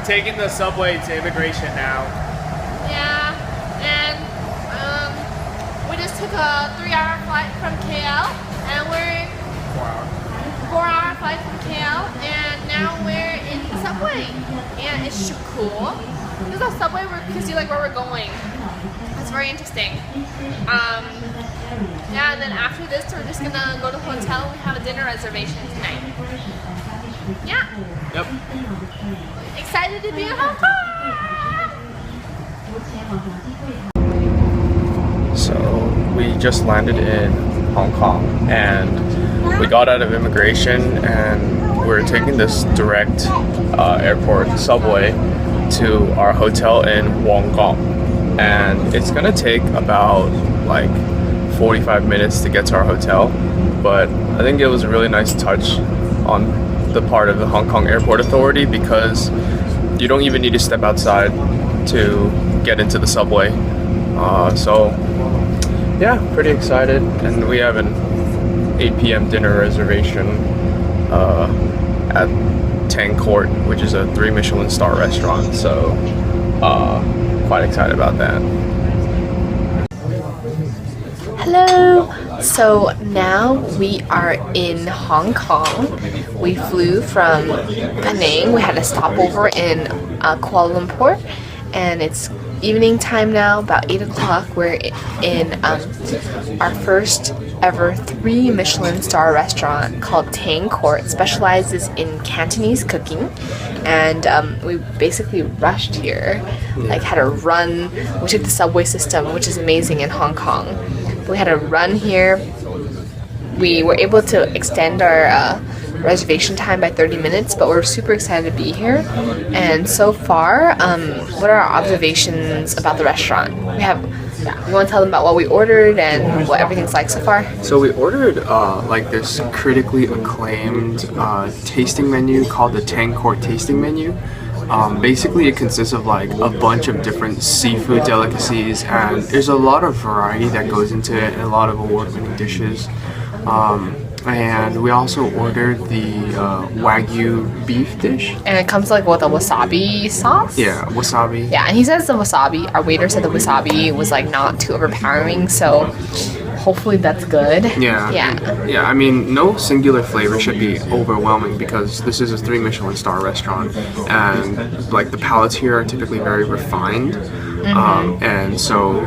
we're taking the subway to immigration now. Yeah, and we just took a 3-hour flight from KL, and we're 4-hour flight from KL, and now we're in the subway, and it's super cool. This is a subway where you can see like where we're going. It's very interesting. Yeah, and then after this, we're just gonna go to the hotel. We have a dinner reservation tonight. Yeah. Yep. Excited to be in Hong Kong. So we just landed in Hong Kong and we got out of immigration and we're taking this direct airport subway to our hotel in Wongkong, and it's gonna take about like 45 minutes to get to our hotel, but I think it was a really nice touch on the part of the Hong Kong Airport Authority because you don't even need to step outside to get into the subway. So yeah, pretty excited, and we have an 8 p.m. dinner reservation at Tang Court, which is a 3 Michelin star restaurant, so quite excited about that. Hello! So now we are in Hong Kong. We flew from Penang. We had a stopover in Kuala Lumpur, and it's evening time now, about 8 o'clock. We're in our first ever 3 Michelin star restaurant called Tang Court. It specializes in Cantonese cooking, and we basically rushed here, like had a run. We took the subway system, which is amazing in Hong Kong. We had a run here. We were able to extend our reservation time by 30 minutes, but we're super excited to be here. And so far, what are our observations about the restaurant? You want to tell them about what we ordered and what everything's like so far? So we ordered like this critically acclaimed tasting menu called the Tang Court Tasting Menu. Basically it consists of like a bunch of different seafood delicacies, and there's a lot of variety that goes into it and a lot of award-winning dishes. And we also ordered the Wagyu beef dish. And it comes like with a wasabi sauce? Yeah, wasabi. Yeah, and he says the wasabi, our waiter said the wasabi was like not too overpowering, so hopefully that's good. Yeah. Yeah, I mean, no singular flavor should be overwhelming because this is a 3 Michelin star restaurant, and like the palates here are typically very refined, and so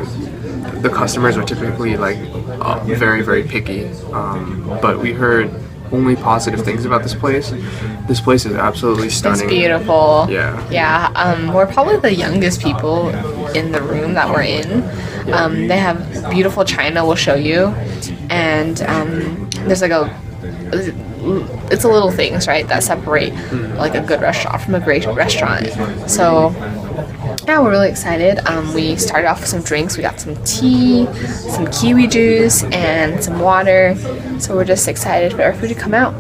the customers are typically like very, very picky. But we heard only positive things about this place. This place is absolutely stunning. It's beautiful. Yeah. Yeah. We're probably the youngest people in the room that we're in. They have beautiful china. We'll show you, and there's like it's a little things, right, that separate like a good restaurant from a great restaurant. So yeah, we're really excited. We started off with some drinks. We got some tea, some kiwi juice, and some water. So we're just excited for our food to come out.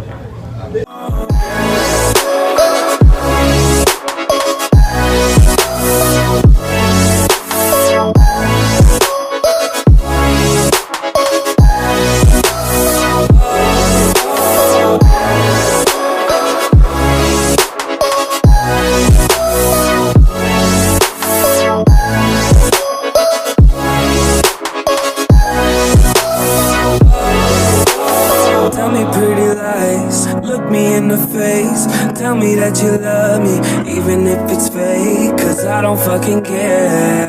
Tell me that you love me, even if it's fake, 'cause I don't fucking care.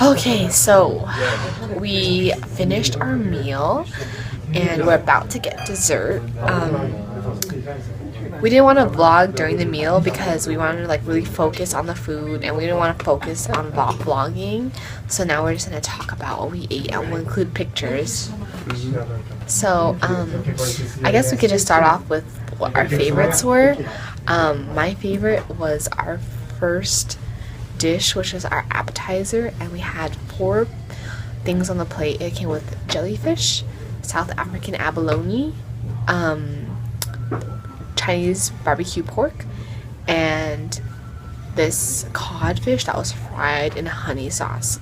Okay, so we finished our meal and we're about to get dessert. We didn't want to vlog during the meal because we wanted to like really focus on the food, and we didn't want to focus on vlogging. So now we're just going to talk about what we ate, and we'll include pictures. So I guess we could just start off with what our favorites were. My favorite was our first dish, which was our appetizer, and we had 4 things on the plate. It came with jellyfish, South African abalone, Chinese barbecue pork, and this codfish that was fried in a honey sauce.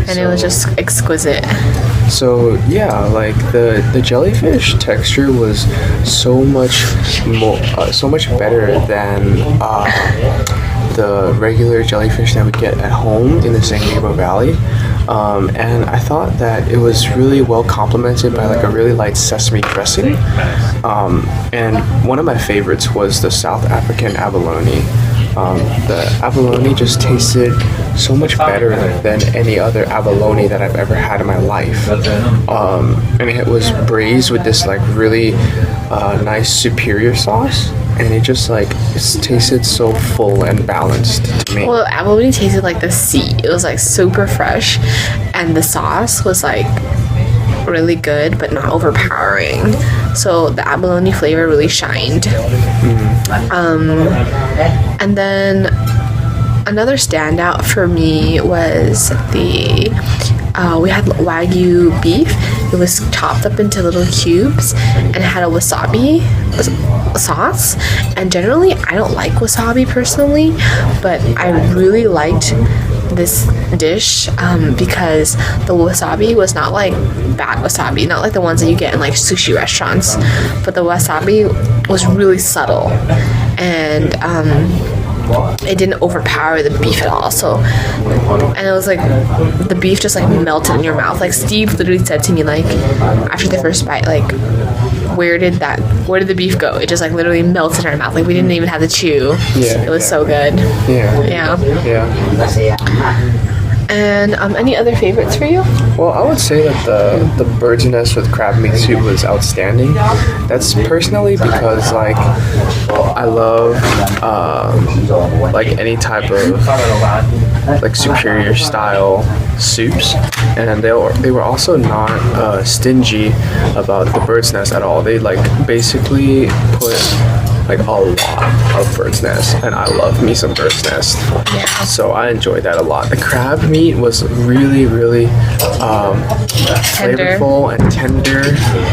and it was just exquisite. So yeah, like the jellyfish texture was so much more, so much better than the regular jellyfish that we get at home in the San Gabriel Valley. And I thought that it was really well complemented by like a really light sesame dressing. And one of my favorites was the South African abalone. The abalone just tasted so much better than any other abalone that I've ever had in my life. And it was braised with this like really nice superior sauce. And it just like it tasted so full and balanced to me. Well, abalone tasted like the sea. It was like super fresh, and the sauce was like really good but not overpowering. So the abalone flavor really shined. And then another standout for me was we had Wagyu beef. It was chopped up into little cubes and it had a wasabi sauce. And generally, I don't like wasabi personally, but I really liked this dish because the wasabi was not like bad wasabi, not like the ones that you get in like sushi restaurants, but the wasabi was really subtle, and it didn't overpower the beef at all. So, and it was like the beef just like melted in your mouth. Like Steve literally said to me, like after the first bite, like where did the beef go? It just like literally melted in our mouth. Like we didn't even have to chew. Yeah, it was so good. Yeah. And any other favorites for you? Well, I would say that the bird's nest with crab meat soup was outstanding. That's personally because like I love like any type of like superior style soups, and they were also not stingy about the bird's nest at all. They like basically put like a lot of bird's nest, and I love me some bird's nest. Yeah. So I enjoyed that a lot. The crab meat was really, really flavorful and tender.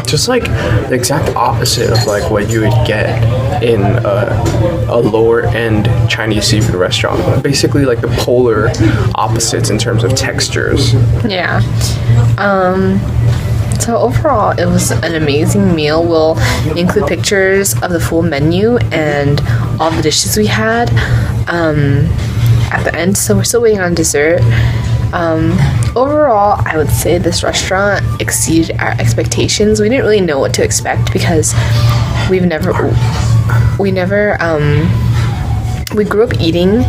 Just like the exact opposite of like what you would get in a lower end Chinese seafood restaurant. Basically like the polar opposites in terms of textures. Yeah. So overall, it was an amazing meal. We'll include pictures of the full menu and all the dishes we had at the end. So we're still waiting on dessert. Overall, I would say this restaurant exceeded our expectations. We didn't really know what to expect because we grew up eating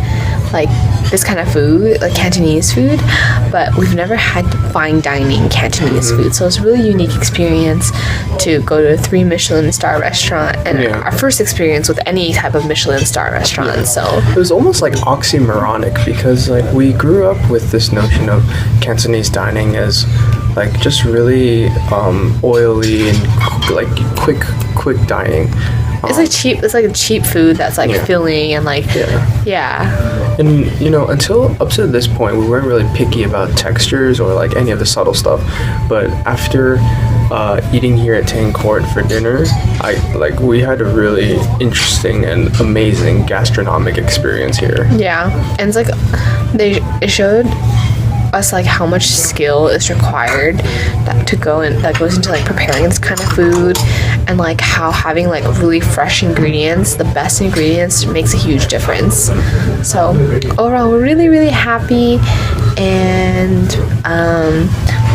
like this kind of food, like Cantonese food, but we've never had fine dining Cantonese food. So it's a really unique experience to go to a 3 Michelin star restaurant, and our first experience with any type of Michelin star restaurant. So it was almost like oxymoronic because like we grew up with this notion of Cantonese dining as like just really oily and like quick dining. it's like cheap. It's like cheap food that's like filling and like And you know, until up to this point, we weren't really picky about textures or like any of the subtle stuff. But after eating here at Tang Court for dinner, we had a really interesting and amazing gastronomic experience here. Yeah, and it's like it showed us like how much skill is required that goes into like preparing this kind of food, and like how having like really fresh ingredients, the best ingredients, makes a huge difference. So overall, we're really, really happy, and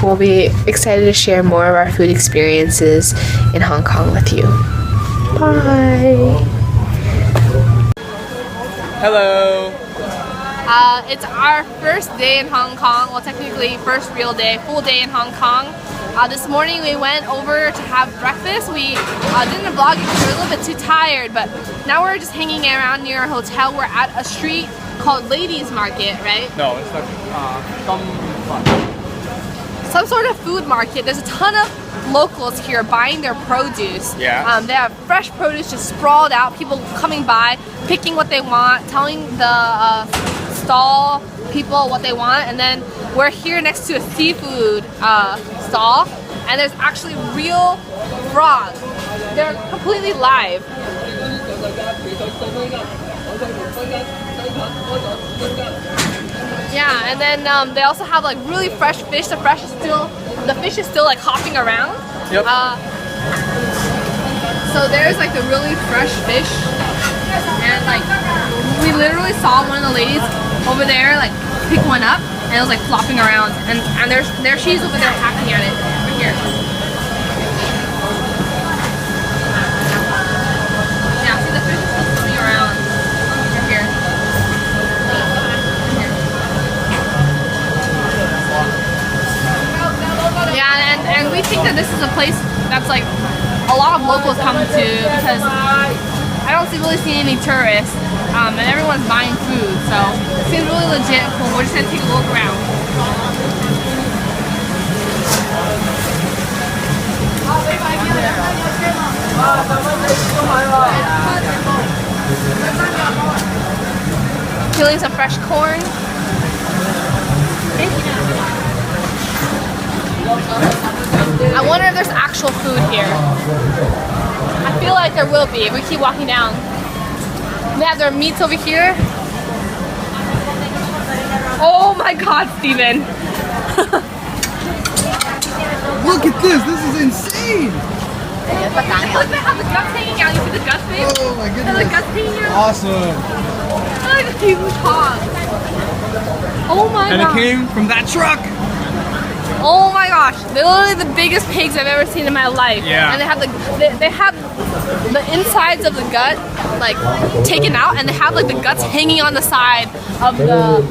we'll be excited to share more of our food experiences in Hong Kong with you. Bye. Hello. It's our first day in Hong Kong. Well, technically first real day, full day in Hong Kong. This morning we went over to have breakfast. We didn't vlog because we were a little bit too tired, but now we're just hanging around near our hotel. We're at a street called Ladies Market, right? No, it's like some sort of food market. There's a ton of locals here buying their produce. Yeah. They have fresh produce just sprawled out. People coming by, picking what they want, telling the stall people what they want, and then we're here next to a seafood stall, and there's actually real frogs. They're completely live. Yeah, and then they also have like really fresh fish. The fish is still like hopping around. Yep. So there's like the really fresh fish, and like we literally saw one of the ladies over there like pick one up, and it was like flopping around, and there she's over there hacking at it. Right here. Yeah, see the fish is still swimming around. Right here. Yeah, and we think that this is a place that's like a lot of locals come to because I don't really see any tourists, and everyone's buying food, so it seems really legit and cool. We're just gonna take a look around. Peeling some fresh corn. I wonder if there's actual food here. I feel like there will be if we keep walking down. They have their meats over here. Oh my god, Steven. Look at this! This is insane! Look, they have the guts hanging out. You see the guts, babe? Oh my And the goodness! guts hanging out. Awesome! Look at the huge hog. Oh my And god. it came from that truck! Oh my gosh, they're literally the biggest pigs I've ever seen in my life. Yeah. And they have the insides of the gut like taken out, and they have like the guts hanging on the side of the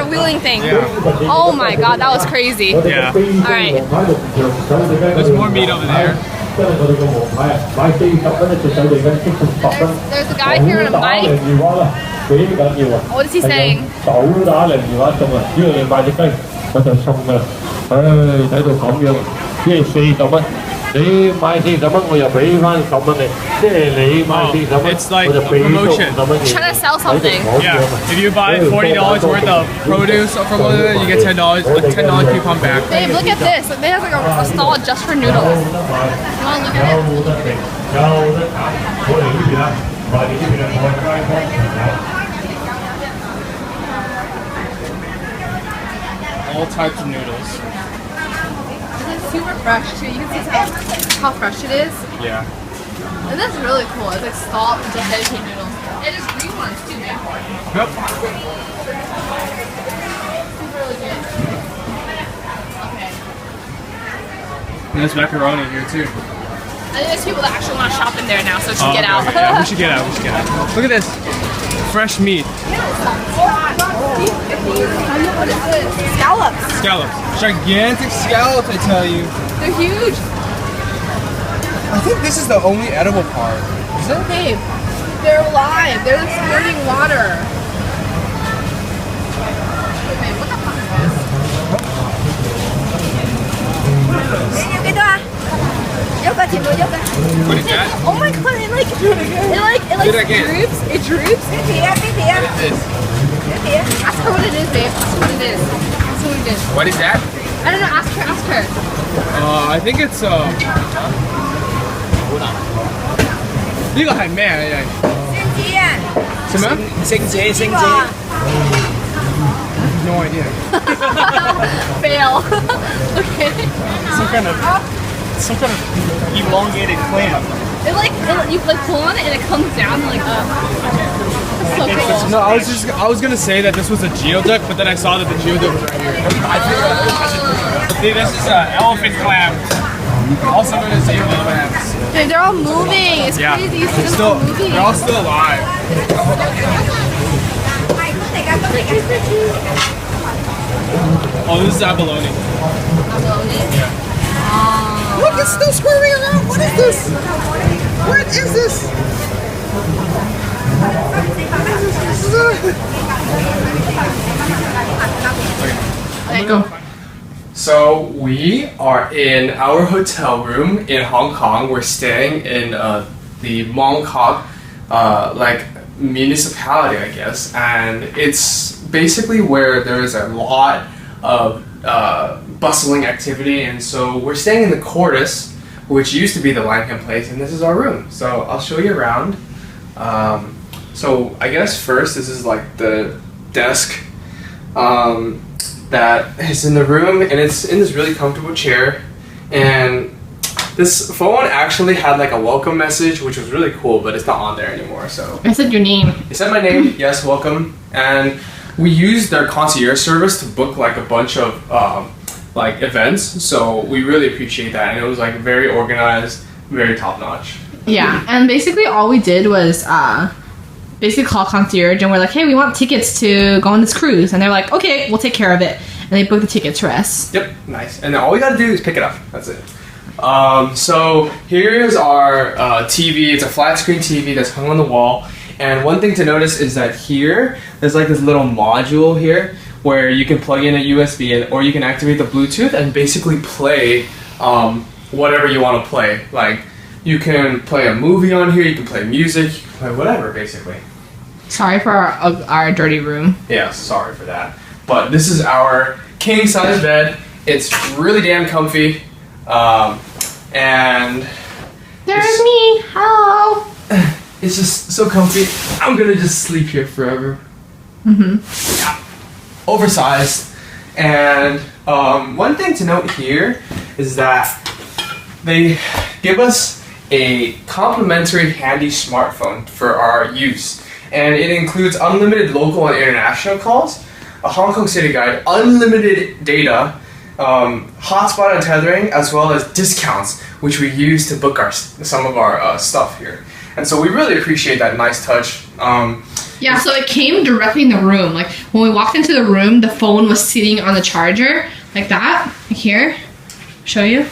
wheeling thing. Yeah. Oh my god, that was crazy. Yeah. All right. There's more meat over there. There's a guy here on a mic. What is he saying? 我就送啊！唉，睇到咁樣，即係40蚊，你買40蚊，我又俾翻10蚊你，即係你買40蚊， it's like 我就俾 a 多 promotion. 50蚊你。 Trying to sell something. Yeah. If you buy $40 worth of produce from over there, you get $10. With $10 coupon back. Babe, look at this. They have like a stall just for noodles. You want to look at it? 有得食，有得揀，我哋呢邊啦，我哋呢邊啊，我哋街坊。 All types of noodles. It's super fresh too. You can see how fresh it is. Yeah. And that's really cool. It's like salt and just dedicated noodles. And it's green ones too, man. Yep. Really good. Okay. And there's macaroni here too. I think there's people that actually want to shop in there now, so we should get okay, out. okay, yeah, we should get out. We should get out. Look at this. Fresh meat. What is this? Scallops. Scallops. Gigantic scallops, I tell you. They're huge. I think this is the only edible part. Is it? Babe, they're alive. They're like squirting water. Wait, what the fuck is this? What is that? Oh my god, it like Do it again. droops. It droops. What is this? Ask her what it is, babe. Ask her what it is. Ask her what it is. What is that? I don't know, ask her, ask her. I think it's 呢個係咩啊？什麼？No idea. Fail. Okay. Some kind of elongated clam. You like pull on it and it comes down like That's so cool. No, I was gonna say that this was a geoduck, but then I saw that the geoduck was right here. See, this is elephant clam, also known as zebra clams. Dude, they're all moving. It's Yeah, crazy. You see them still, all moving. they're all still alive. Oh, this is abalone. Look, it's still squirming around. What is this? What is this? Okay, go. So we are in our hotel room in Hong Kong. We're staying in the Mong Kok like municipality, I guess, and it's basically where there is a lot of bustling activity. And so we're staying in the Cordis, which used to be the Langham Place, and this is our room. So I'll show you around. So I guess first this is like the desk that is in the room, and it's in this really comfortable chair. And this phone actually had like a welcome message, which was really cool, but it's not on there anymore. So I said your name. it said my name, yes, welcome. And we used their concierge service to book like a bunch of like events. So we really appreciate that, and it was like very organized, very top notch. Yeah, and basically all we did was basically call concierge and we're like, hey, we want tickets to go on this cruise, and they're like, okay, we'll take care of it, and they booked the tickets for us. Yep, nice. And then all we gotta do is pick it up. That's it. So here's our TV. It's a flat screen TV that's hung on the wall. And one thing to notice is that here, there's like this little module here where you can plug in a USB in, or you can activate the Bluetooth and basically play whatever you want to play. Like, you can play a movie on here, you can play music, you can play whatever, basically. Sorry for our dirty room. Yeah, sorry for that. But this is our king size bed. It's really damn comfy. And There's me. Hello. it's just so comfy. I'm gonna just sleep here forever. Yeah. Oversized. And one thing to note here is that they give us a complimentary handy smartphone for our use. And it includes unlimited local and international calls, a Hong Kong City Guide, unlimited data, hotspot and tethering, as well as discounts, which we use to book some of our stuff here. And so we really appreciate that nice touch. Yeah, so it came directly in the room. Like, when we walked into the room, the phone was sitting on the charger, like that. Like here. Show you.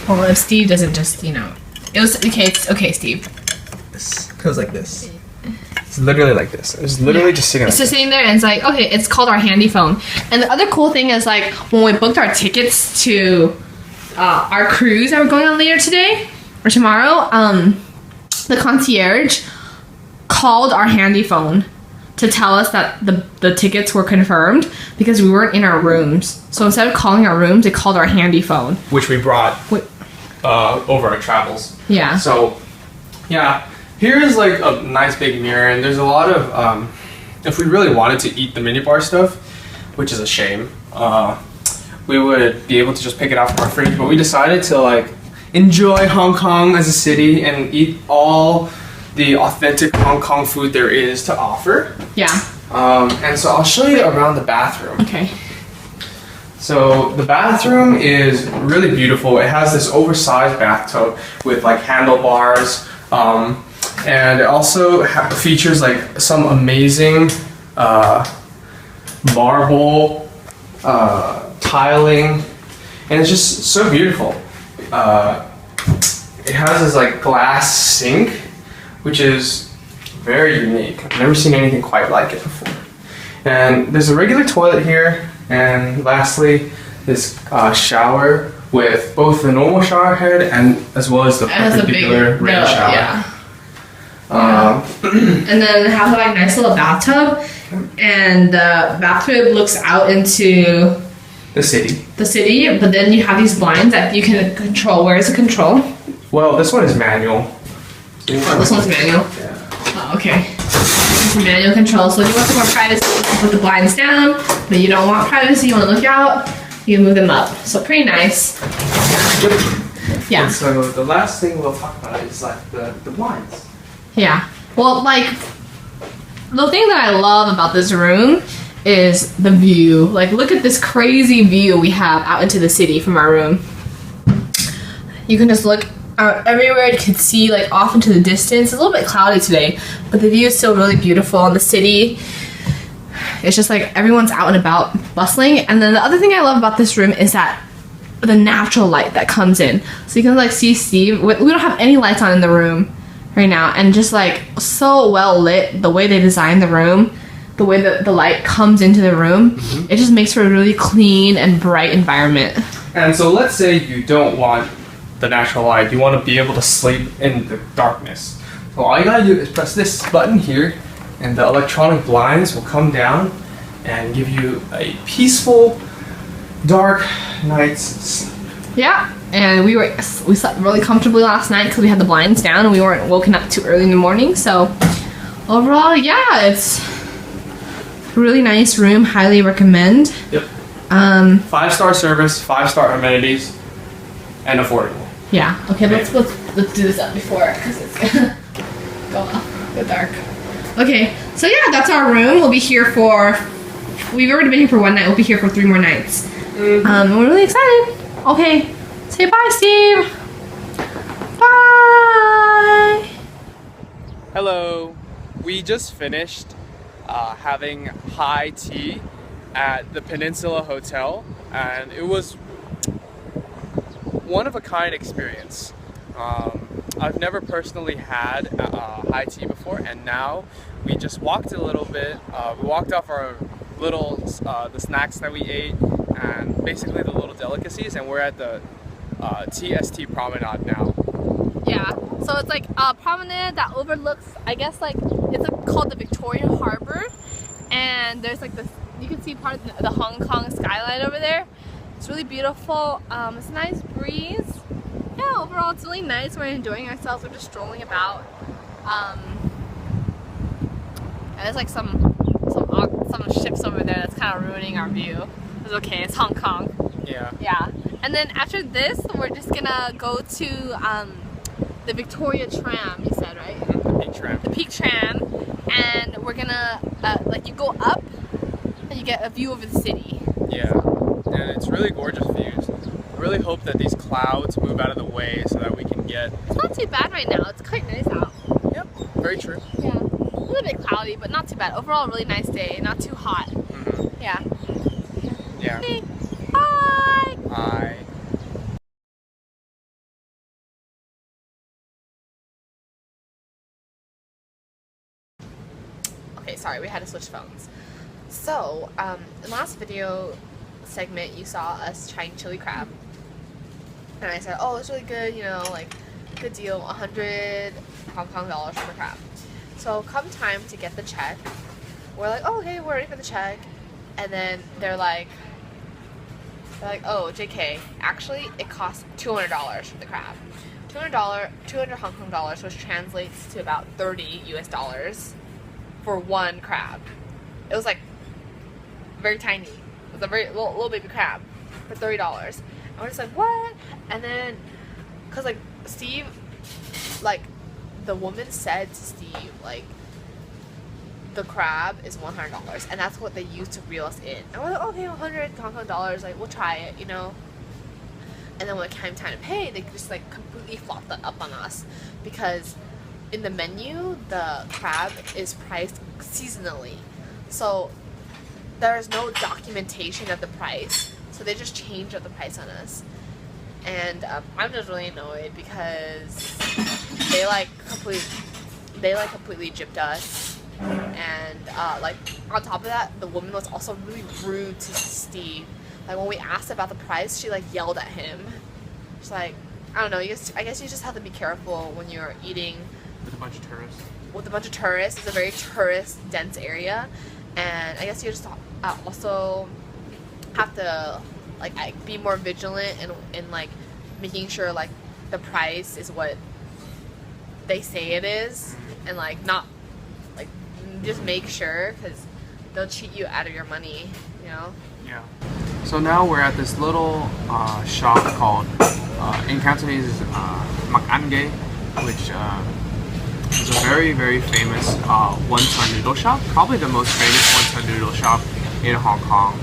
Well, if Steve doesn't just, it was, okay, it's okay, Steve. It goes like this. It's literally like this. It's literally just sitting It's like just sitting there, and it's like, okay, it's called our handy phone. And the other cool thing is, like, when we booked our tickets to our cruise that we're going on later today or tomorrow, the concierge called our handy phone to tell us that the tickets were confirmed because we weren't in our rooms. So instead of calling our rooms, they called our handy phone. which we brought Wait. over our travels. Yeah. So, yeah, here is like a nice big mirror, and there's a lot of, if we really wanted to eat the minibar stuff, which is a shame, we would be able to just pick it out from our fridge, but we decided to like enjoy Hong Kong as a city and eat all the authentic Hong Kong food there is to offer. Yeah. And so I'll show you around the bathroom. Okay. So the bathroom is really beautiful. It has this oversized bathtub with like handlebars, and it also features like some amazing marble tiling, and it's just so beautiful. It has this like glass sink, which is very unique. I've never seen anything quite like it before. And there's a regular toilet here, and lastly, this shower with both the normal shower head and as well as the perpendicular rain shower. Yeah. And then it has a like nice little bathtub, and the bathtub looks out into The city. the city, but then you have these blinds that you can control. Where is the control? Well, this one is manual. Oh, this one's manual. Yeah. Oh, okay. This is manual control. So if you want some more privacy, you can put the blinds down. But you don't want privacy, you want to look out, you can move them up. So pretty nice. Yeah. And so the last thing we'll talk about is like the blinds. Yeah. Well, like, the thing that I love about this room is the view. Like, look at this crazy view we have out into the city from our room. You can just look out everywhere. You can see, like, off into the distance. It's a little bit cloudy today, but the view is still really beautiful. And the city, it's just like everyone's out and about, bustling. And then the other thing I love about this room is that the natural light that comes in. So you can, like, see Steve. We don't have any lights on in the room right now, and just like so well lit, the way they designed the room, the way that the light comes into the room, it just makes for a really clean and bright environment. And so let's say you don't want the natural light, you want to be able to sleep in the darkness. So all you gotta do is press this button here, and the electronic blinds will come down and give you a peaceful, dark night's sleep. Yeah, and we slept really comfortably last night because we had the blinds down and we weren't woken up too early in the morning. So overall, yeah, it's Really nice room. Highly recommend. Yep. 5-star service, 5-star amenities, and affordable. Yeah. Okay. Let's do this up before because it's gonna go dark. Okay. So yeah, that's our room. We'll be here for. We've already been here for 1 night. We'll be here for 3 more nights. We're really excited. Okay. Say bye, Steve. Bye. Hello. We just finished having high tea at the Peninsula Hotel, and it was one of a kind experience. I've never personally had high tea before, and now we just walked a little bit. We walked off our little the snacks that we ate and basically the little delicacies, and we're at the TST Promenade now. Yeah. So it's like a promenade that overlooks, I guess, like it's called the Victoria Harbor, and there's like this. You can see part of the Hong Kong skyline over there. It's really beautiful. It's a nice breeze. Yeah, overall it's really nice. We're enjoying ourselves. We're just strolling about. And there's like some ships over there that's kind of ruining our view. It's okay. It's Hong Kong. Yeah. Yeah. And then after this, we're just gonna go to the Victoria Tram. You said, right? The Peak Tram. The Peak Tram, and we're gonna like you go up and you get a view over the city. Yeah, and it's really gorgeous views. I really hope that these clouds move out of the way so that we can get. It's not too bad right now. It's quite nice out. Yep, very true. Yeah, a little bit cloudy, but not too bad. Overall, a really nice day. Not too hot. Mm-hmm. Yeah. Yeah. Okay. Bye. Bye. Okay, sorry, we had to switch phones. So, in the last video segment, you saw us trying chili crab. And I said, oh, it's really good, you know, like, good deal, 100 Hong Kong dollars for the crab. So, come time to get the check, we're like, oh, okay, we're ready for the check. And then they're like, oh, JK, actually, it costs $200 for the crab. $200 Hong Kong dollars, which translates to about 30 US dollars. For one crab. It was like very tiny. It was a very little baby crab for $30. And we're just like, what? And then, cause like Steve, like the woman said to Steve, like the crab is $100, and that's what they used to reel us in. And we're like, okay, 100 Hong Kong dollars, like we'll try it, you know. And then when it came time to pay, they just like completely flopped that up on us because in the menu, the crab is priced seasonally. So there's no documentation of the price. So they just changed up the price on us. And I'm just really annoyed because they completely gypped us. And like on top of that, the woman was also really rude to Steve. Like when we asked about the price, she like yelled at him. She's like, I don't know, I guess you just have to be careful when you're eating With a bunch of tourists. With a bunch of tourists. It's a very tourist dense area, and I guess you just also have to like be more vigilant in like making sure like the price is what they say it is, and like not like just make sure because they'll cheat you out of your money, you know. Yeah. So now we're at this little shop called in Cantonese Mak An Ge, which is a very, very famous wonton noodle shop. Probably the most famous wonton noodle shop in Hong Kong.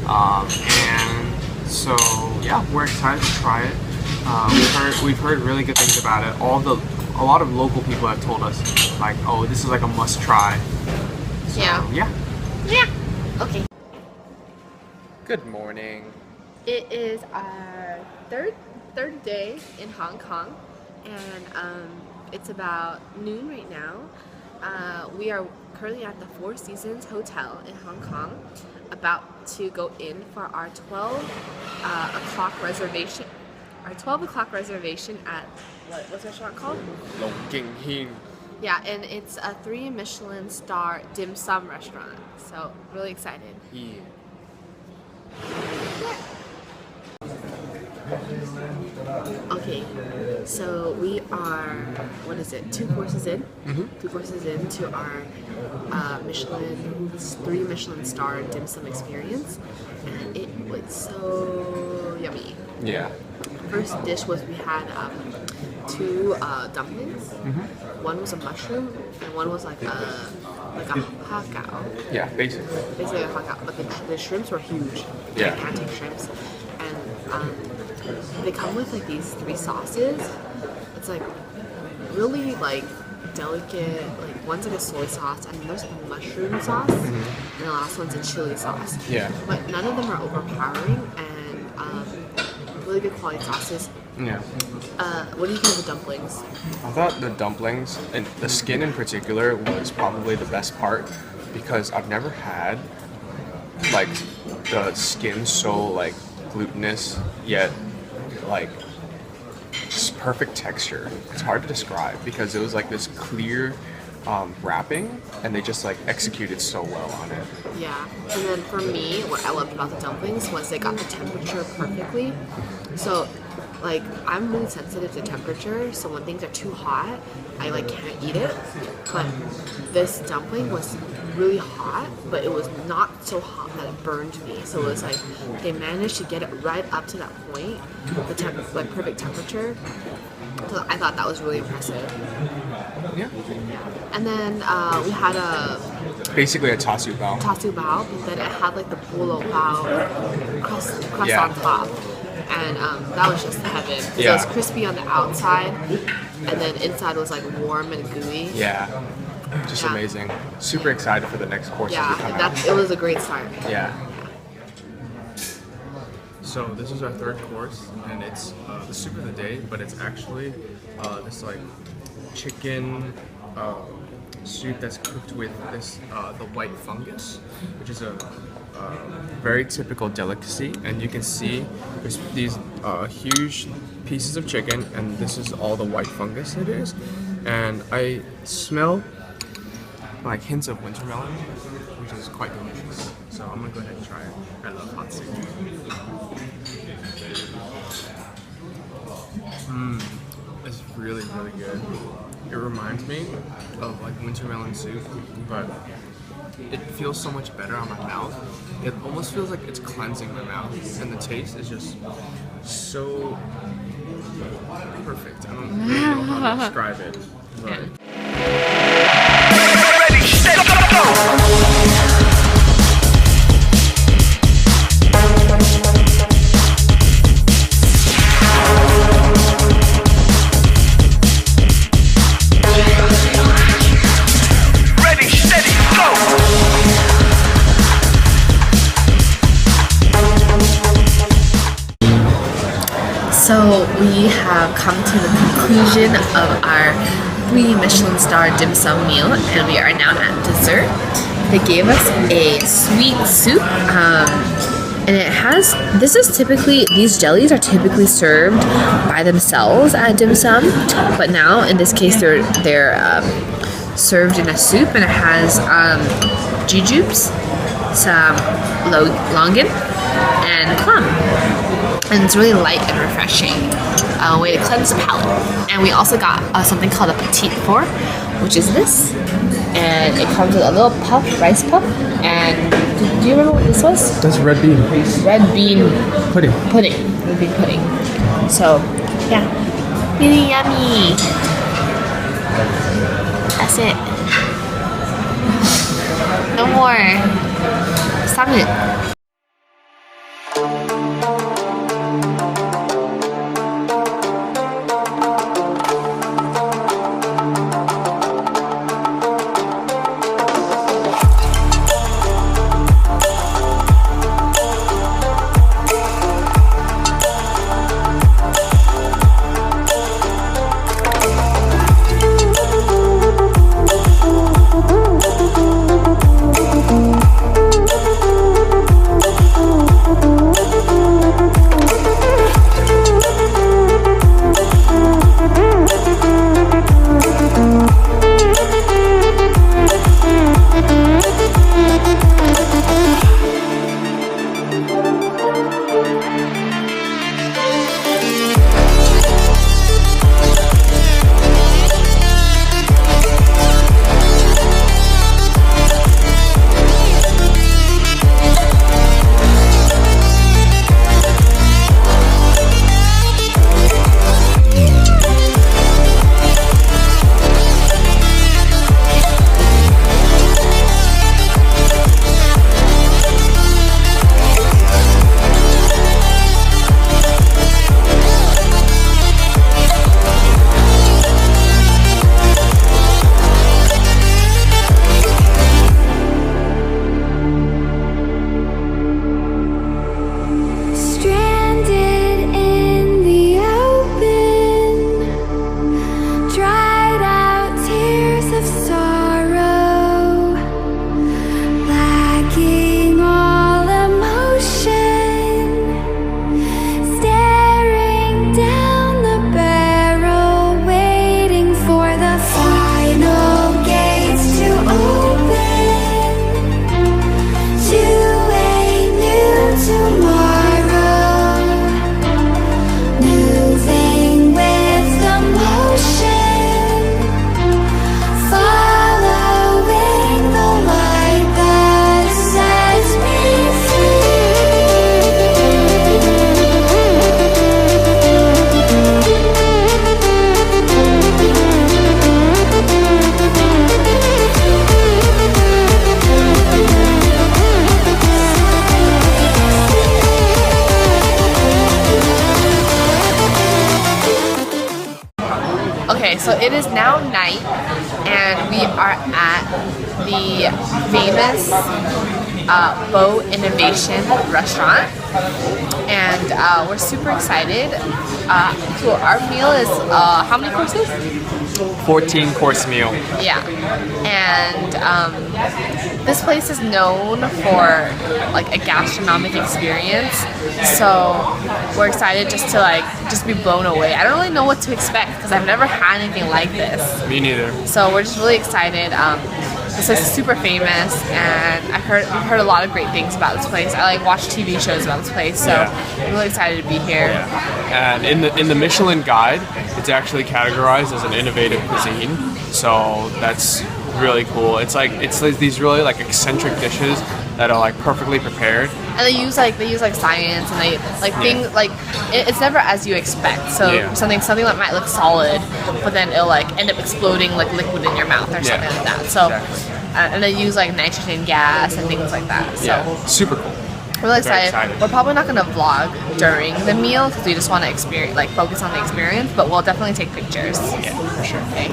And so, yeah, we're excited to try it. We've heard really good things about it. A lot of local people have told us, like, oh, this is like a must try. So, Yeah. Okay. Good morning. It is our third day in Hong Kong, and it's about noon right now. We are currently at the Four Seasons Hotel in Hong Kong, about to go in for our 12 o'clock reservation. Our 12 o'clock reservation at what's the restaurant called? Long King Hing. Yeah, and it's a 3 Michelin star dim sum restaurant. So really excited. Yeah. Okay, so we are, what is it, 2 courses in? 2 courses into our Michelin, 3 Michelin star dim sum experience, and it was so yummy. Yeah. First dish was we had 2 dumplings. One was a mushroom, and one was like a hakao. Yeah, basically. Basically a hakao, but the shrimps were huge. Yeah. Like pancake shrimps, and they come with like these 3 sauces. It's like really like delicate. Like one's like a soy sauce, and there's like a mushroom sauce, and the last one's a chili sauce. Yeah. But none of them are overpowering, and really good quality sauces. Yeah. What do you think of the dumplings? I thought the dumplings, and the skin in particular, was probably the best part because I've never had like the skin so like glutinous yet like just perfect texture. It's hard to describe because it was like this clear wrapping, and they just like executed so well on it. Yeah, and then for me, what I loved about the dumplings was they got the temperature perfectly. So, like, I'm really sensitive to temperature, so when things are too hot, I like can't eat it. But this dumpling was really hot, but it was not so hot that it burned me. So it was like they managed to get it right up to that point, like perfect temperature. So I thought that was really impressive. Yeah. And then we had Basically a tasu bao. tasu bao, but then it had like the bulo bao crust Yeah. on top. And that was just heaven. So Yeah. it was crispy on the outside, and then inside was like warm and gooey. Yeah. Just Yeah. amazing. Super excited for the next courses Yeah, to come out. it was a great start. Yeah. So this is our 3rd course, and it's the soup of the day, but it's actually this like chicken soup that's cooked with this the white fungus, which is a very typical delicacy. And you can see there's these huge pieces of chicken, and this is all the white fungus it is. And I smell like hints of winter melon, which is quite delicious. So I'm gonna go ahead and try it. I love hot soup. It's really, really good. It reminds me of like winter melon soup, but it feels so much better on my mouth. It almost feels like it's cleansing my mouth, and the taste is just so perfect. I don't really know how to describe it, but So we have come to the conclusion of our 3 Michelin star dim sum meal, and we are now at dessert. They gave us a sweet soup, and it has, these jellies are typically served by themselves at dim sum, but now in this case they're served in a soup, and it has jujubes, some longan, and plum. And it's really light and refreshing, way to cleanse the palate. And we also got something called a petite four, which is this, and it comes with a little rice puff. And do you remember what this was? that's red bean Red bean pudding. Red bean pudding. So yeah, really yummy. That's it. No more. Stop it. so it is now night, and we are at the famous Boat Innovation restaurant, and we're super excited. So our meal is how many courses? 14-course meal. Yeah, and this place is known for like a gastronomic experience, so we're excited just be blown away. I don't really know what to expect because I've never had anything like this. Me neither. So we're just really excited. This place is super famous, and we've heard a lot of great things about this place. I watch TV shows about this place, so I'm really excited to be here. And in the Michelin Guide, it's actually categorized as an innovative cuisine. So that's really cool. It's like these really like eccentric dishes that are like perfectly prepared. And they use science, and they things like it's never as you expect. So something that might look solid, but then it'll end up exploding like liquid in your mouth or something like that. So and they use nitrogen gas and things like that. So super cool. We're really excited. We're probably not going to vlog during the meal because we just want to experience, focus on the experience. But we'll definitely take pictures. Yeah, for sure. Okay.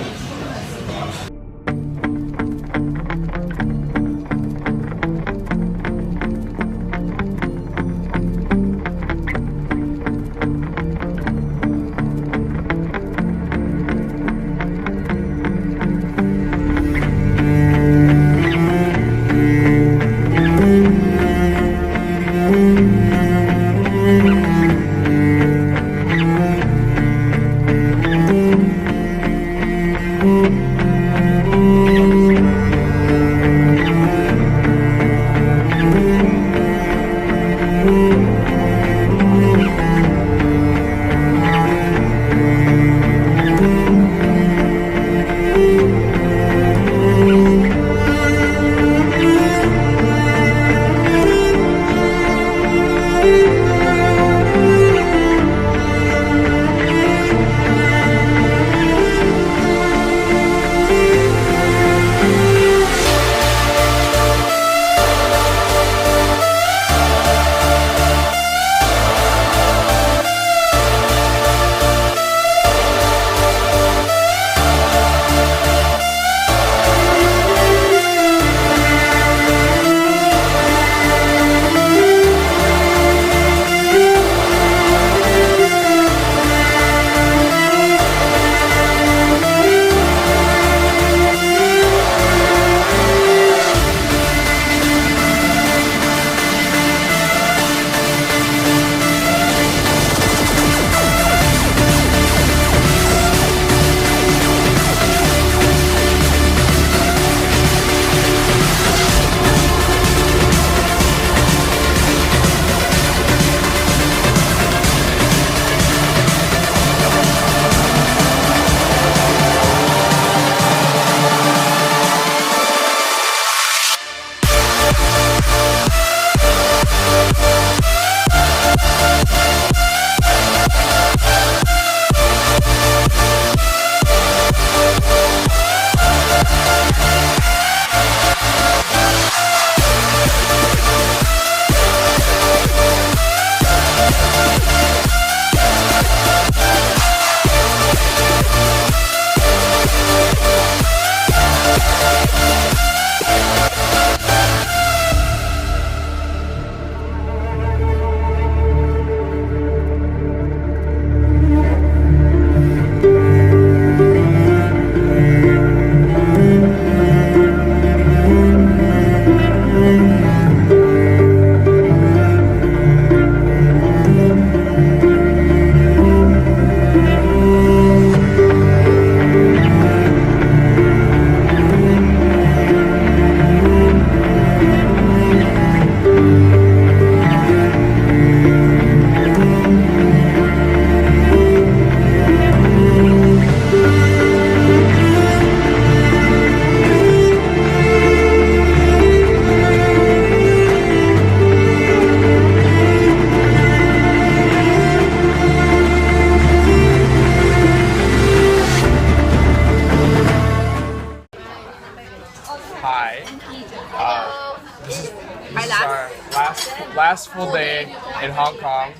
Last full day in Hong Kong.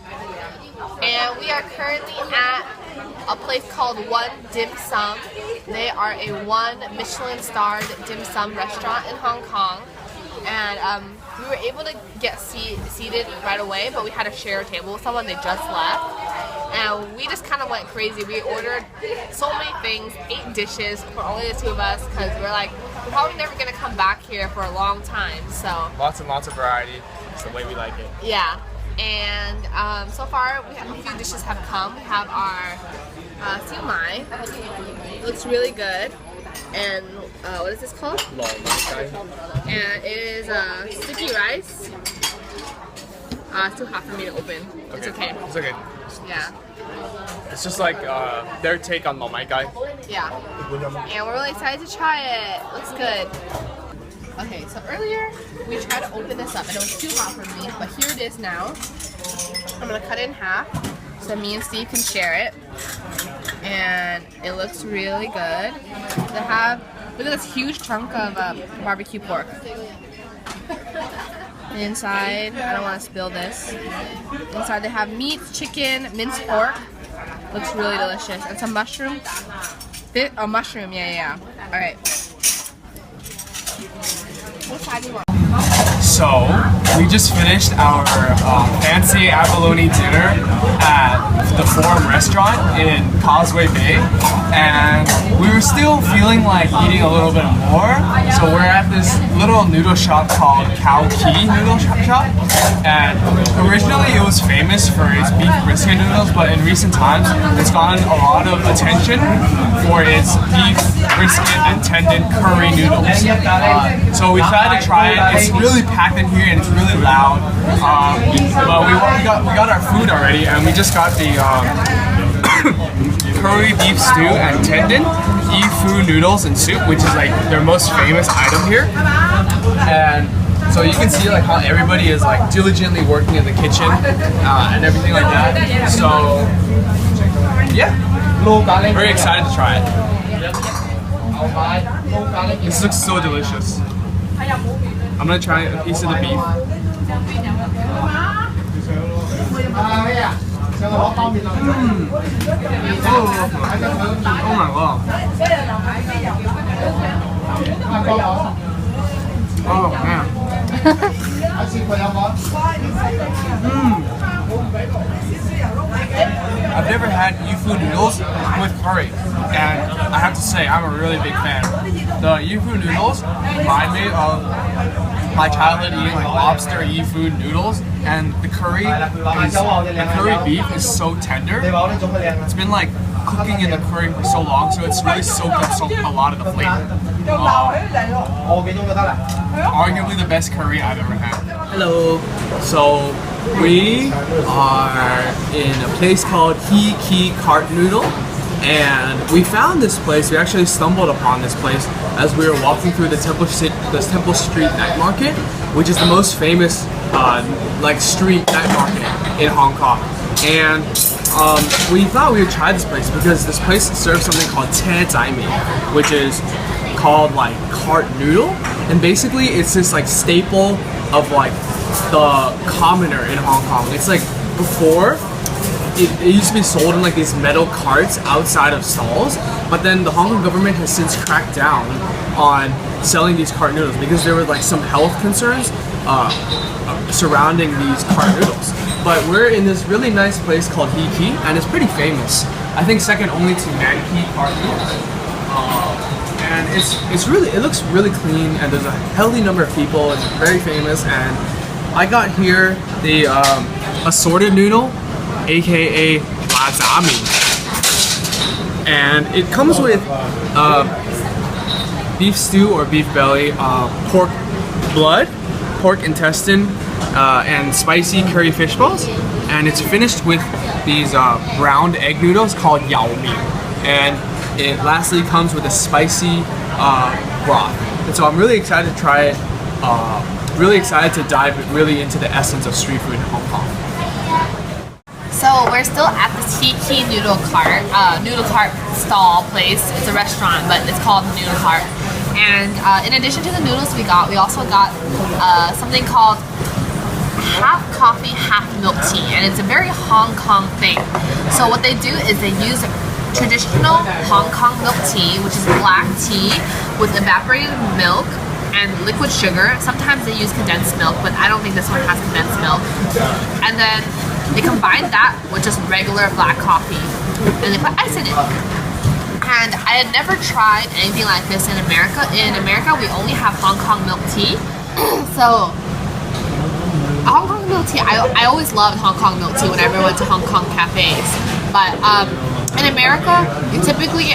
And we are currently at a place called One Dim Sum. They are a 1 Michelin-starred dim sum restaurant in Hong Kong. And we were able to get seated right away, but we had to share a table with someone. They just left. And we just kind of went crazy. We ordered so many things, 8 dishes for only the 2 of us, because we're like, we're probably never going to come back here for a long time. So Lots and lots of variety. It's the way we like it. yeah. And so far, we have a few dishes have come. We have our siu mai. It looks really good. And what is this called? And it is sticky rice. It's too hot for me to open. It's okay. It's okay. Yeah. It's just like their take on Lo Mai Gai. Yeah. And we're really excited to try it. Looks good. Okay, so earlier we tried to open this up and it was too hot for me, but here it is now. I'm gonna cut it in half so me and Steve can share it. And it looks really good. They have, look at this huge chunk of barbecue pork. Inside, I don't want to spill this. Inside they have meat, chicken, minced pork. Looks really delicious. And some mushroom. Oh, mushroom, yeah. Alright. What side do you want? So, we just finished our fancy abalone dinner at the Forum Restaurant in Causeway Bay, and we were still feeling like eating a little bit more, so we're at this little noodle shop called Cow Key Noodle Shop, and originally it was famous for its beef brisket noodles, but in recent times it's gotten a lot of attention for its beef brisket and tendon curry noodles. So we decided to try it. It's really packed in here and it's really loud. But we got our food already, and we just got the curry beef stew and tendon Yifu noodles and soup, which is like their most famous item here. And so you can see like how everybody is like diligently working in the kitchen and everything like that. So yeah, very excited to try it. This looks so delicious. I'm gonna try a piece of the beef. Oh my god. Oh man. I've never had Yifu noodles with curry, and I have to say I'm a really big fan. The Yifu noodles remind me of my childhood eating like lobster Yifu noodles, and the curry beef is so tender. It's been like cooking in the curry for so long, so it's really soaked up a lot of the flavor. Arguably the best curry I've ever had. Hello. So we are in a place called He Ki Cart Noodle, and we found this place. We actually stumbled upon this place as we were walking through the Temple Street Night Market, which is the most famous like street night market in Hong Kong. And we thought we would try this place because this place serves something called Tie Zai Mi, which is called like cart noodle, and basically it's this like staple of like the commoner in Hong Kong. It's like before it used to be sold in like these metal carts outside of stalls, but then the Hong Kong government has since cracked down on selling these cart noodles because there were like some health concerns surrounding these cart noodles. But we're in this really nice place called He Ki, and it's pretty famous. I think second only to Nanki cart noodles. And it looks really clean, and there's a healthy number of people. It's very famous, and I got here the assorted noodle, aka lazami, and it comes with beef stew or beef belly, pork blood, pork intestine, and spicy curry fish balls, and it's finished with these browned egg noodles called yao mi, and it lastly comes with a spicy broth. And so I'm really excited to try it. Really excited to dive really into the essence of street food in Hong Kong. So we're still at the He Ki noodle cart stall place. It's a restaurant, but it's called the Noodle Cart. And in addition to the noodles we also got something called half coffee, half milk tea, and it's a very Hong Kong thing. So what they do is they use traditional Hong Kong milk tea, which is black tea with evaporated milk and liquid sugar. Sometimes they use condensed milk, but I don't think this one has condensed milk. And then they combine that with just regular black coffee, and they put ice in it. And I had never tried anything like this in America. In America, we only have Hong Kong milk tea. So Hong Kong milk tea, I always loved Hong Kong milk tea whenever I went to Hong Kong cafes. But in America, you typically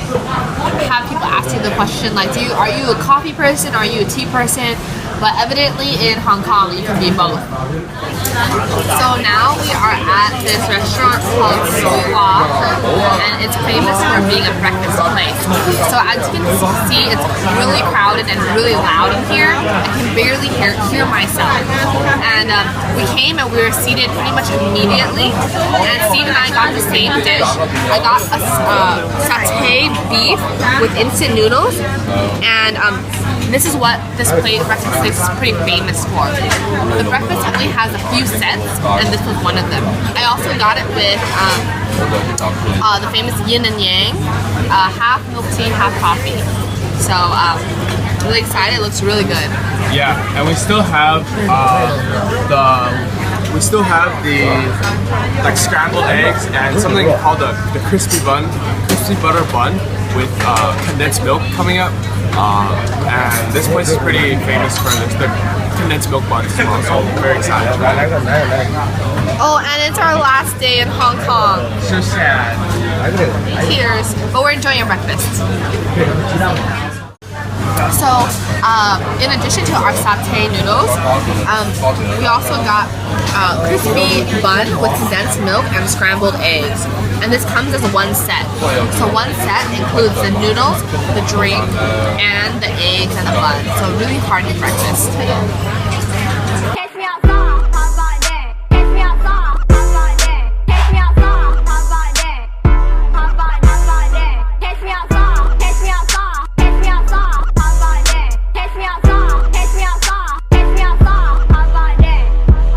have people ask you the question like, are you a coffee person? Are you a tea person? But evidently in Hong Kong, you can be both. So now we are at this restaurant called Sula, and it's famous for being a breakfast place. So as you can see, it's really crowded and really loud in here. I can barely hear myself. And we came and we were seated pretty much immediately. And Steve and I got the same dish. I got a satay beef with instant noodles, and this is what this breakfast place is pretty famous for. The breakfast only has a few sets, and this was one of them. I also got it with the famous yin and yang, half milk tea, half coffee. So really excited. It looks really good. Yeah, and we still have the like scrambled eggs and something called the crispy butter bun with condensed milk coming up. And this place is pretty famous for the condensed milk buns as well, so I'm very excited. Oh, and it's our last day in Hong Kong. So sad. Tears, but we're enjoying our breakfast. So, in addition to our satay noodles, we also got crispy bun with condensed milk and scrambled eggs. And this comes as one set. So one set includes the noodles, the drink, and the eggs and the bun. So really hearty breakfast. Catch me outside, how about that? Catch me outside, how about that? Catch me outside, how about that? How about that? Catch me outside, catch me outside, catch me outside, how about that? Catch me outside, catch me outside, catch me outside, how about that?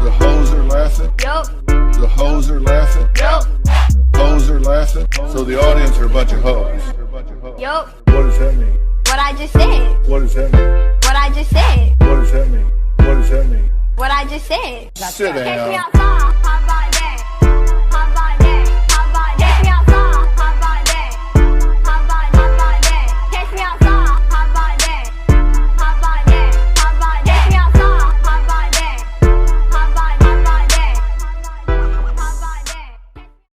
The hoes are laughing. Yup, The hoes are laughing. yup, Hoes are laughing. So the audience are a bunch of hoes. yup. What does that mean? What I just said, What does that mean? what I just said, What does that mean? What does that mean? what I just said. Sit Catch me down. outside, how about